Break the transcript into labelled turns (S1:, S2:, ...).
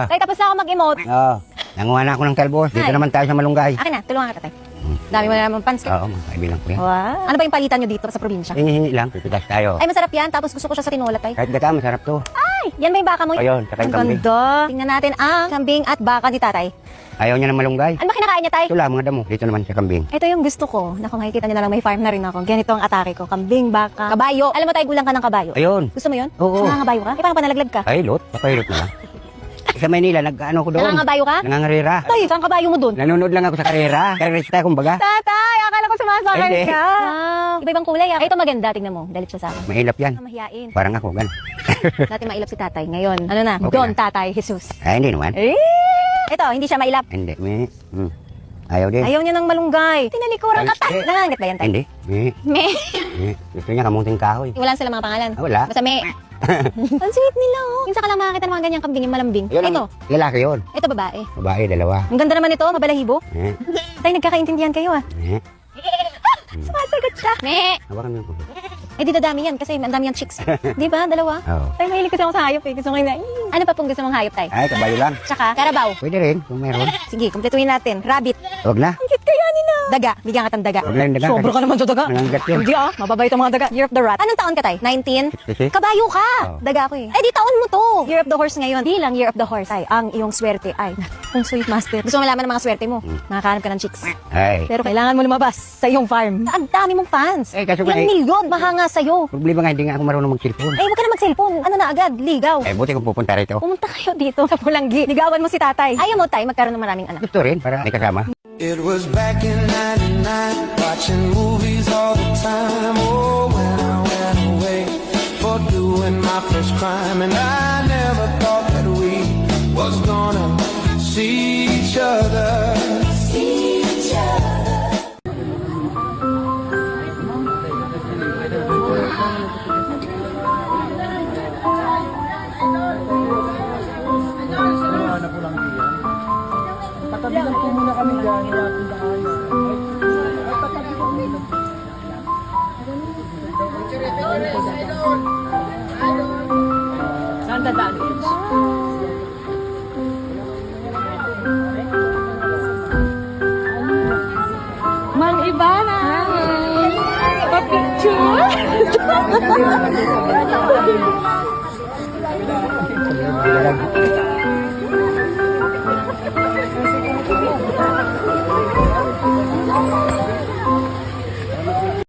S1: Tay, tapos na ako mag-emote.
S2: Oo. Nanguha na ako ng talbos. Dito
S1: Ay.
S2: naman tayo sa Malunggay.
S1: Akin na, tulungan kita, tay. Dami mo na naman pants.
S2: Oo, magkaibilang ko yan.
S1: Wow. Ano ba yung palitan nyo dito sa probinsya?
S2: Hingi-hingi lang. Pipitas tayo.
S1: Ay, masarap yan. Tapos gusto ko siya sa tinola, tay.
S2: Kahit gata, masarap to.
S1: Ay, yan ba yung baka mo?
S2: Ayun, saka yung
S1: Ang
S2: kambing.
S1: ganda. Tingnan natin ang kambing at baka ni tatay.
S2: Ayaw niya ng malunggay.
S1: Ano ba kinakain niya, tay?
S2: Ito lang, mga damo. Dito naman sa kambing.
S1: Ito yung gusto ko. Naku, makikita niyo na lang, may farm na rin ako. Ganito ang atake ko. Kambing, baka, kabayo. Alam mo tayo, gulang ka ng kabayo.
S2: Ayun.
S1: Gusto mo yun?
S2: Oo.
S1: Nangangabayo ka? Eh, parang panalaglag ka.
S2: Ay, lot. Papahilot na lang. Sa Maynila, nag-ano ko doon.
S1: Nangangabayo ka?
S2: Nangangarera.
S1: Tay, saan kabayo mo dun?
S2: Nanonood lang ako sa karera. Karerista, kumbaga.
S1: Tatay, akala ko sumasakay
S2: Hindi.
S1: ka. Wow. Iba-ibang kulay. Ah. Ito maganda, tingnan mo. Dalit siya sa akin.
S2: Mailap yan.
S1: Mahiyain.
S2: Parang ako, gan.
S1: Dati mailap si tatay. Ngayon, ano na?
S2: Okay
S1: Don
S2: na.
S1: Tatay Jesus.
S2: Ay, hindi naman.
S1: Eh! Ito, hindi siya mailap.
S2: Hindi. Ayaw din.
S1: Ayaw niya ng malunggay. Tinalikuran ka, tay.
S2: Eh.
S1: Nangangat ba yan, tay?
S2: Hindi.
S1: Me.
S2: Gusto niya kamunting kahoy.
S1: Wala sila mga pangalan.
S2: Ah, wala.
S1: Basta me. Ang sweet nila, oh. Minsan ka lang makakita ng mga ganyang kambing, yung malambing.
S2: Ayun,
S1: Ito.
S2: Lalaki yun.
S1: Ito babae.
S2: Babae, dalawa.
S1: Ang ganda naman ito, mabalahibo.
S2: Eh.
S1: Tay, nagkakaintindihan kayo, ah.
S2: Eh.
S1: Sumasagot siya. Me.
S2: Hawakan mo yung kubo.
S1: Eh, di dadami yan kasi ang dami yan chicks. Di ba? Dalawa.
S2: Oo.
S1: Tay, mahilig kasi ako sa hayop, eh. Gusto ko na. Ano pa pong gusto mong hayop, tay?
S2: Ay, kabayo lang.
S1: Tsaka, karabaw.
S2: Pwede rin, kung meron.
S1: Sige, kumpletuhin natin. Rabbit.
S2: Huwag na.
S1: Ang cute kaya nila. Daga. Bigyan ka ng daga.
S2: Huwag lang daga.
S1: Sobra ka naman sa daga.
S2: Nangangat yun.
S1: Hindi ah. Mababait ang mga daga. Year of the rat. Anong taon ka, tay? 19?
S2: 66.
S1: Kabayo ka.
S2: Oo.
S1: Daga ako eh. Eh, di taon mo to. Year of the horse ngayon. Di lang year of the horse. Ay, ang iyong swerte ay kung sweet master. Gusto mo malaman ng mga swerte mo? Makakahanap ka ng chicks.
S2: Ay.
S1: Pero kailangan mo lumabas sa iyong farm. Ang dami mong fans.
S2: Eh, kaso
S1: Ilang
S2: nga eh.
S1: milyon mahanga sa'yo.
S2: Problema nga, hindi nga ako marunong mag-cellphone.
S1: Eh, huwag ka na mag-cellphone. Ano na agad? Ligaw.
S2: Eh, buti kung pupunta rito.
S1: Pumunta kayo dito sa Pulanggi. Ligawan mo si tatay. Ayaw mo, tay, magkaroon ng maraming anak.
S2: Gusto rin, para may kasama.
S3: It was back in '99, watching movies all the time. Oh, when I went away for doing my first crime, and I never thought that we was gonna see each other. See each other.
S1: Saan dadaan? Mang Ivana! Pa-picture!